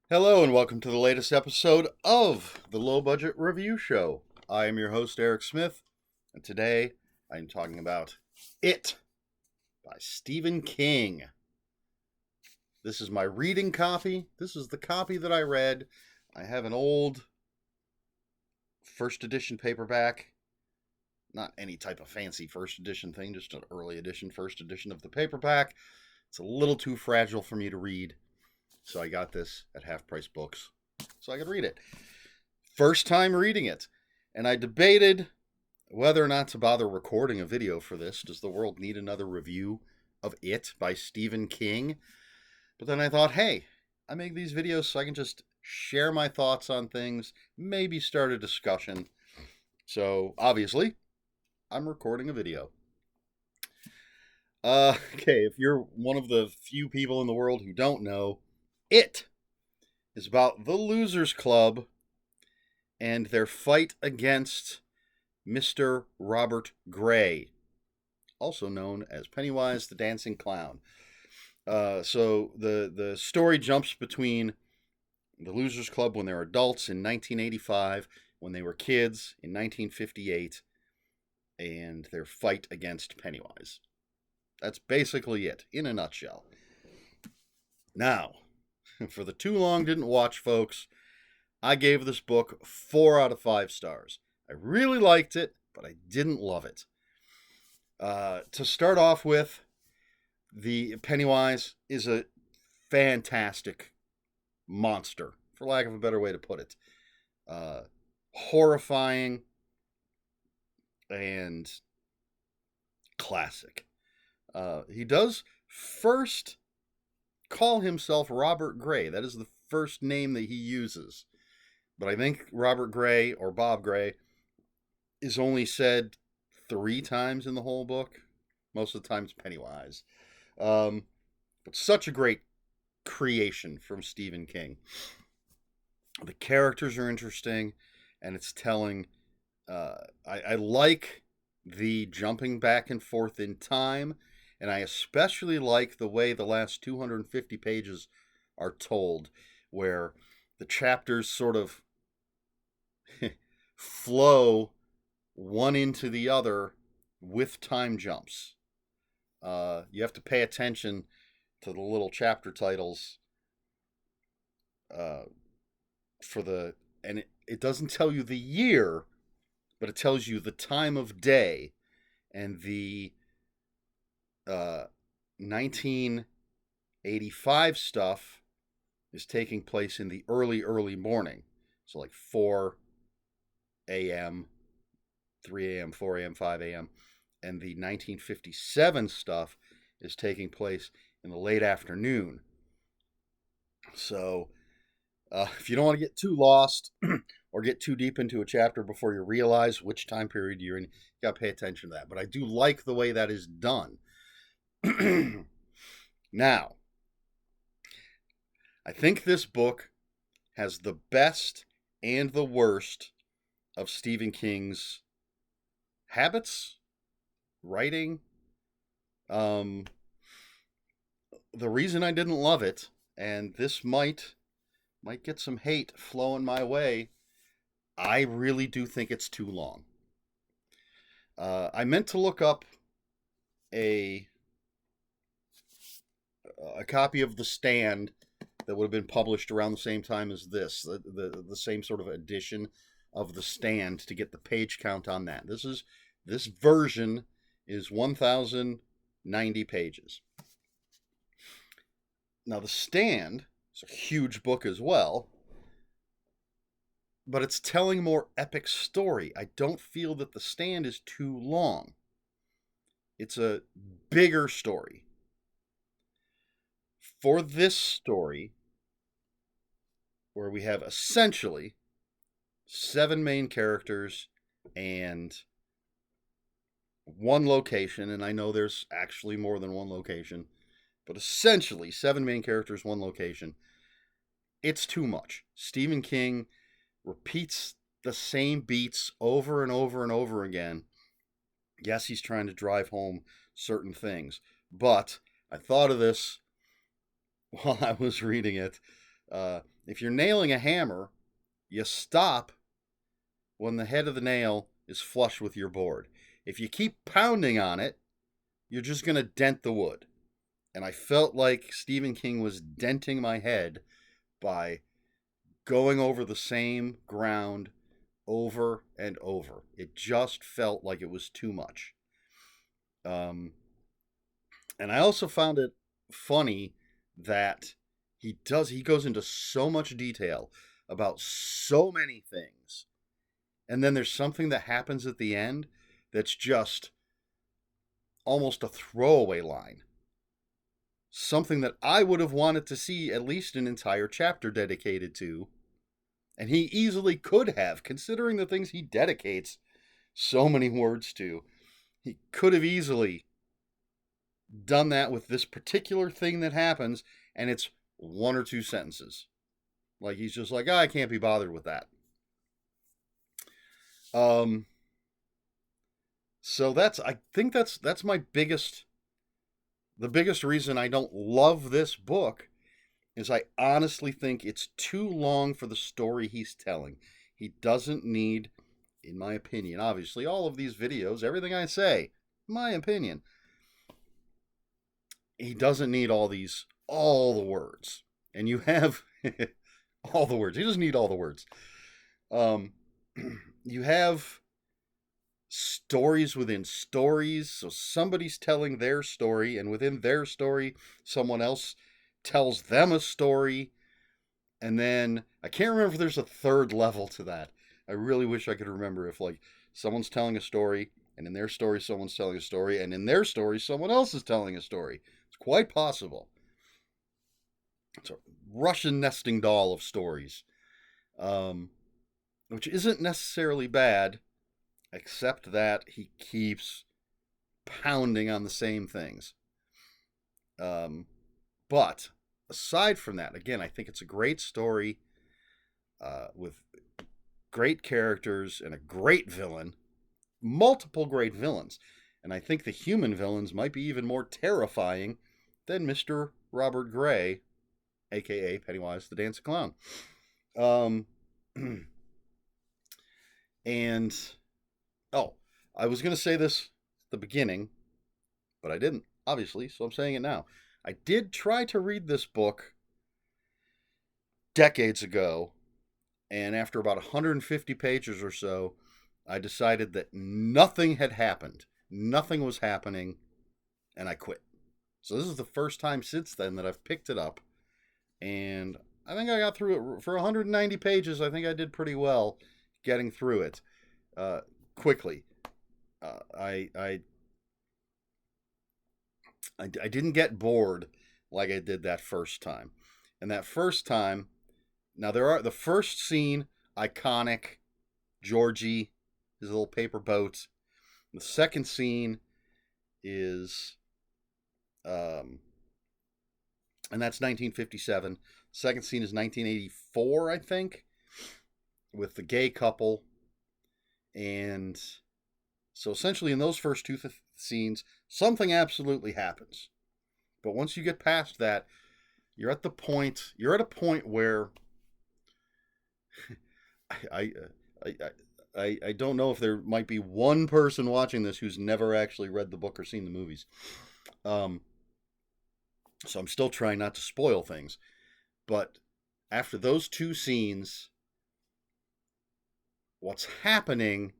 Hello, and welcome to the latest episode of the Low Budget Review Show. I am your host, Eric Smith, and today I'm talking about It by Stephen King. This is my reading copy. This is the copy that I read. I have an old first edition paperback. Not any type of fancy first edition thing, just an early edition, first edition of the paperback. It's a little too fragile for me to read, so I got this at Half Price Books so I could read it. First time reading it, and I debated whether or not to bother recording a video for this. Does the world need another review of It by Stephen King? But then I thought, hey, I make these videos so I can just share my thoughts on things, maybe start a discussion. So obviously, I'm recording a video. Okay, if you're one of the few people in the world who don't know, It is about the Losers Club and their fight against Mr. Robert Gray, also known as Pennywise the Dancing Clown. So the story jumps between the Losers Club when they're adults in 1985, when they were kids in 1958, and their fight against Pennywise. That's basically it, in a nutshell. Now, for the too long didn't watch folks, I gave this book 4 out of 5 stars. I really liked it, but I didn't love it. To start off with, the Pennywise is a fantastic monster, for lack of a better way to put it. Horrifying and classic. He does first call himself Robert Gray. That is the first name that he uses. But I think Robert Gray or Bob Gray is only said 3 times in the whole book. Most of the time it's Pennywise. But such a great creation from Stephen King. The characters are interesting, and it's telling. I like the jumping back and forth in time, and I especially like the way the last 250 pages are told, where the chapters sort of flow one into the other with time jumps. You have to pay attention to the little chapter titles uh, for the, and it doesn't tell you the year, but it tells you the time of day, and the 1985 stuff is taking place in the early morning, so like 4 a.m., 3 a.m., 4 a.m., 5 a.m., and the 1957 stuff is taking place in the late afternoon. So, if you don't want to get too lost or get too deep into a chapter before you realize which time period you're in, you got to pay attention to that. But I do like the way that is done. Now, I think this book has the best and the worst of Stephen King's habits, writing. The reason I didn't love it, and this might get some hate flowing my way, I really do think it's too long. I meant to look up a a copy of The Stand that would have been published around the same time as this, the same sort of edition of The Stand, to get the page count on that. This version is 1,090 pages. Now, The Stand is a huge book as well, but it's telling a more epic story. I don't feel that The Stand is too long. It's a bigger story. For this story, where we have essentially 7 main characters and one location, and I know there's actually more than one location, but essentially 7 main characters, one location, it's too much. Stephen King repeats the same beats over and over and over again. Yes, he's trying to drive home certain things, but I thought of this while I was reading it. If you're nailing a hammer, you stop when the head of the nail is flush with your board. If you keep pounding on it, you're just going to dent the wood. And I felt like Stephen King was denting my head by going over the same ground over and over. It just felt like it was too much. And I also found it funny that he goes into so much detail about so many things. And then there's something that happens at the end that's just almost a throwaway line. Something that I would have wanted to see at least an entire chapter dedicated to. And he easily could have, considering the things he dedicates so many words to. He could have easily done that with this particular thing that happens, and it's one or two sentences. Like, he's just like, I can't be bothered with that. So I think that's my the biggest reason I don't love this book is I honestly think it's too long for the story he's telling. He doesn't need, in my opinion, obviously all of these videos, everything I say, my opinion, he doesn't need all the words. And you have all the words. He doesn't need all the words. You have stories within stories. So somebody's telling their story, and within their story, someone else tells them a story. And then I can't remember if there's a third level to that. I really wish I could remember if, like, someone's telling a story, and in their story, someone's telling a story, and in their story, someone else is telling a story. It's quite possible. It's a Russian nesting doll of stories, which isn't necessarily bad, except that he keeps pounding on the same things. But aside from that, again, I think it's a great story with great characters and a great villain, multiple great villains. And I think the human villains might be even more terrifying than Mr. Robert Gray, a.k.a. Pennywise the Dancing Clown. And, I was going to say this at the beginning, but I didn't, obviously, so I'm saying it now. I did try to read this book decades ago, and after about 150 pages or so, I decided that nothing had happened. Nothing was happening, and I quit. So this is the first time since then that I've picked it up, and I think I got through it for 190 pages. I think I did pretty well getting through it quickly. I didn't get bored like I did that first time. And that first time, now the first scene, iconic, Georgie, his little paper boat. The second scene is, and that's 1957. Second scene is 1984, I think, with the gay couple. And so essentially in those first two scenes, something absolutely happens. But once you get past that, you're at a point where I don't know if there might be one person watching this who's never actually read the book or seen the movies. So I'm still trying not to spoil things. But after those two scenes, what's happening,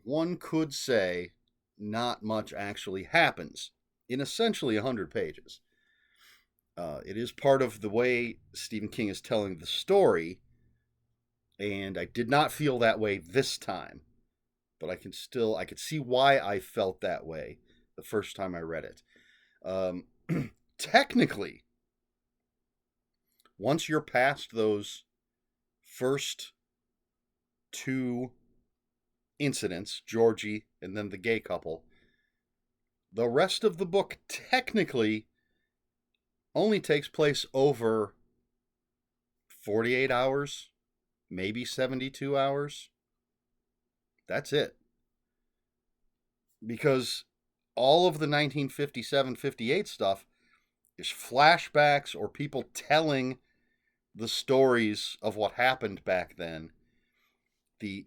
one could say not much actually happens in essentially 100 pages. It is part of the way Stephen King is telling the story, and I did not feel that way this time. But I could see why I felt that way the first time I read it. Technically, once you're past those first two incidents, Georgie and then the gay couple, the rest of the book technically only takes place over 48 hours, maybe 72 hours. That's it. Because all of the 1957-58 stuff is flashbacks or people telling the stories of what happened back then. The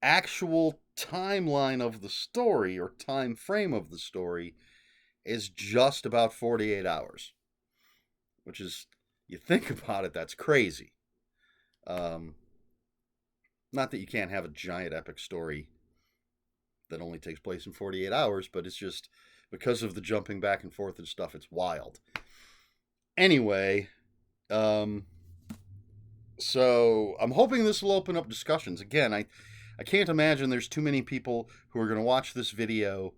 actual timeline of the story or time frame of the story is just about 48 hours, which is, you think about it, that's crazy. Not that you can't have a giant epic story that only takes place in 48 hours, but it's just because of the jumping back and forth and stuff, it's wild. Anyway, so I'm hoping this will open up discussions. Again, I can't imagine there's too many people who are going to watch this video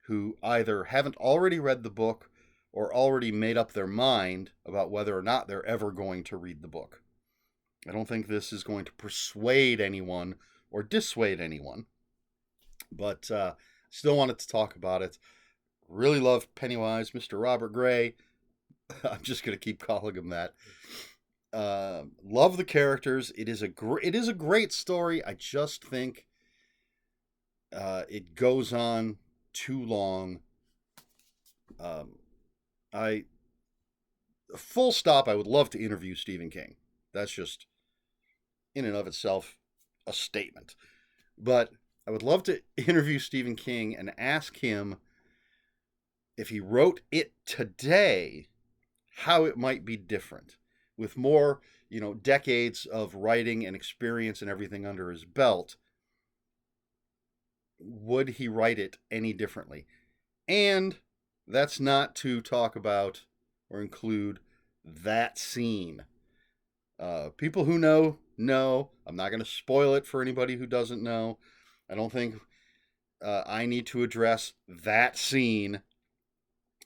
who either haven't already read the book or already made up their mind about whether or not they're ever going to read the book. I don't think this is going to persuade anyone or dissuade anyone, but still wanted to talk about it. Really love Pennywise, Mr. Robert Gray. I'm just going to keep calling him that. Love the characters. It is a great story. I just think it goes on too long. Full stop. I would love to interview Stephen King. That's just in and of itself a statement. But I would love to interview Stephen King and ask him if he wrote it today, how it might be different. With more, decades of writing and experience and everything under his belt, would he write it any differently? And that's not to talk about or include that scene. People who know. I'm not going to spoil it for anybody who doesn't know. I don't think I need to address that scene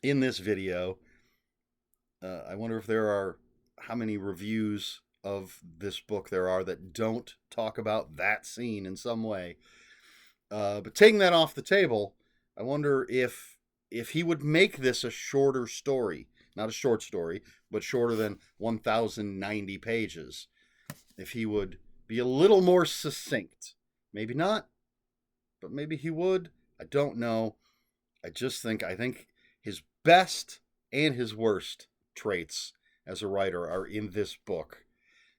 in this video. I wonder if there are how many reviews of this book there are that don't talk about that scene in some way. But taking that off the table, I wonder if he would make this a shorter story. Not a short story, but shorter than 1,090 pages. If he would be a little more succinct. Maybe not, but maybe he would. I don't know. I think his best and his worst traits as a writer are in this book.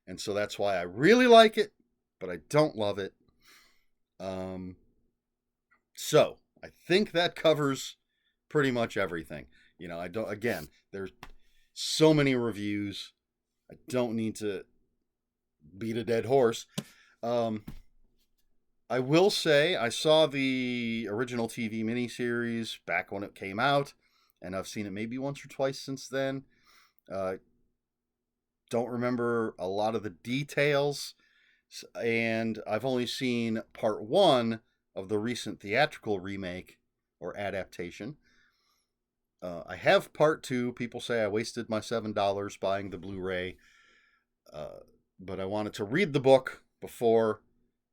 And so that's why I really like it, but I don't love it. So I think that covers pretty much everything. There's so many reviews. I don't need to beat a dead horse. I will say I saw the original TV miniseries back when it came out, and I've seen it maybe once or twice since then. Don't remember a lot of the details, and I've only seen part 1 of the recent theatrical remake or adaptation. I have part 2. People say I wasted my $7 buying the Blu-ray, but I wanted to read the book before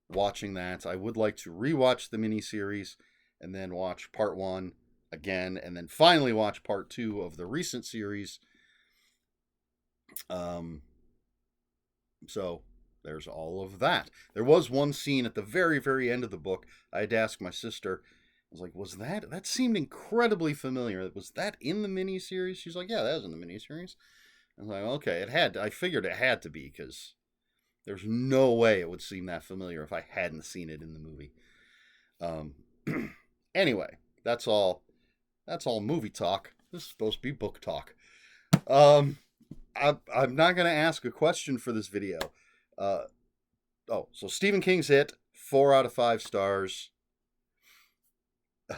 watching that. I would like to rewatch the miniseries and then watch part 1 again, and then finally watch part 2 of the recent series. So there's all of that. There was one scene at the very, very end of the book. I had to ask my sister. I was like, that seemed incredibly familiar. Was that in the miniseries? She's like, yeah, that was in the miniseries. I was like, okay, I figured it had to be, because there's no way it would seem that familiar if I hadn't seen it in the movie. Anyway, that's all movie talk. This is supposed to be book talk. I'm not going to ask a question for this video. So Stephen King's It, 4 out of 5 stars.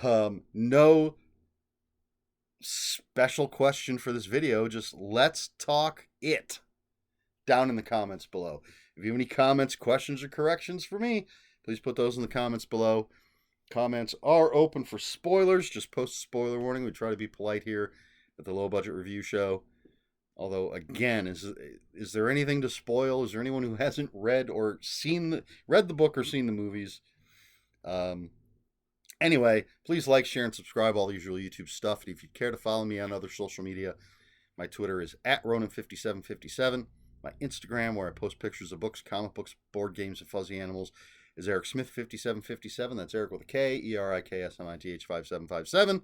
No special question for this video. Just let's talk it down in the comments below. If you have any comments, questions, or corrections for me, please put those in the comments below. Comments are open for spoilers. Just post a spoiler warning. We try to be polite here at the Low Budget Review Show. Although, again, is there anything to spoil? Is there anyone who hasn't read the book or seen the movies? Anyway, please like, share, and subscribe, all the usual YouTube stuff. And if you'd care to follow me on other social media, my Twitter is @Ronan5757. My Instagram, where I post pictures of books, comic books, board games, and fuzzy animals, is Eric Smith 5757. That's Eric with a K, ERIKSMITH 5757.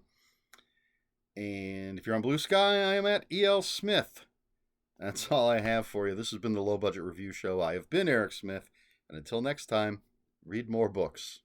And if you're on Blue Sky, I am at EL Smith. That's all I have for you. This has been the Low Budget Review Show. I have been Eric Smith. And until next time, read more books.